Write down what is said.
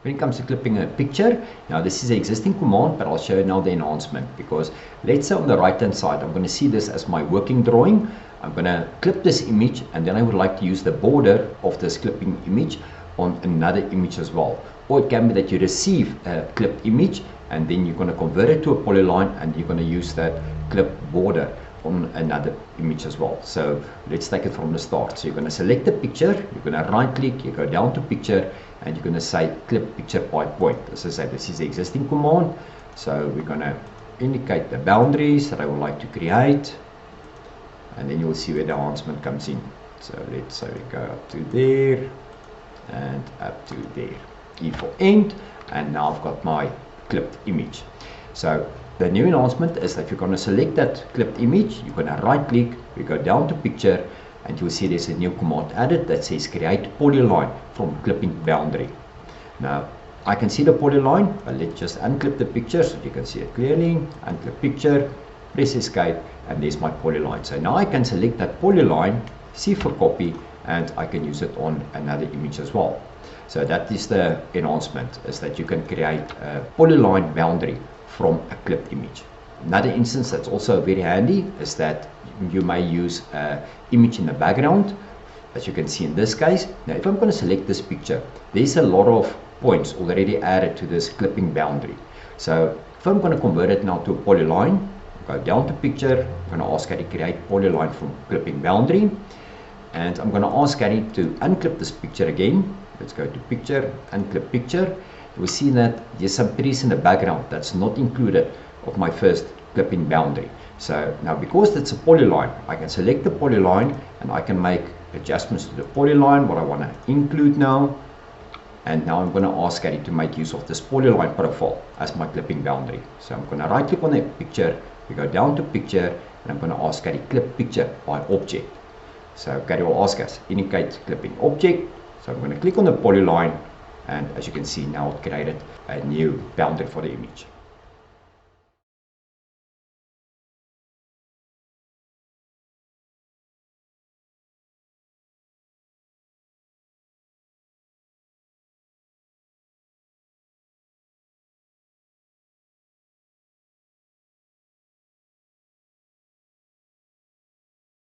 When it comes to clipping a picture, now this is the existing command, but I'll show you now the enhancement, because let's say on the right hand side I'm going to see this as my working drawing. I'm going to clip this image, and then I would like to use the border of this clipping image on another image as well. Or it can be that you receive a clipped image and then you're going to convert it to a polyline, and you're going to use that clip border on another image as well. So let's take it from the start. So you're going to select the picture, you're going to right click, you go down to picture, and you're going to say clip picture by point. As I said, this is the existing command. So we're going to indicate the boundaries that I would like to create, and then you'll see where the enhancement comes in. So let's say we go up to there and up to there. E for end, and now I've got my clipped image. So the new enhancement is that you're going to select that clipped image, you're going to right click, we go down to picture, and you'll see there's a new command added that says create polyline from clipping boundary. Now I can see the polyline, but let's just unclip the picture so you can see it clearly. Unclip picture, press escape, and there's my polyline. So now I can select that polyline, C for copy, and I can use it on another image as well. So that is the enhancement, is that you can create a polyline boundary from a clipped image. Another instance that's also very handy is that you may use an image in the background, as you can see in this case. Now if I'm going to select this picture, there's a lot of points already added to this clipping boundary. So if I'm going to convert it now to a polyline, go down to picture, I'm going to ask Caddie to create polyline from clipping boundary, and I'm going to ask Caddie to unclip this picture again. Let's go to picture, unclip picture. We see that there's some trees in the background that's not included of my first clipping boundary. So now because it's a polyline, I can select the polyline and I can make adjustments to the polyline, what I want to include now. And now I'm going to ask Caddie to make use of this polyline profile as my clipping boundary. So I'm going to right click on the picture, we go down to picture, and I'm going to ask Caddie clip picture by object. So Caddie will ask us indicate clipping object. So I'm going to click on the polyline, and as you can see now it created a new boundary for the image.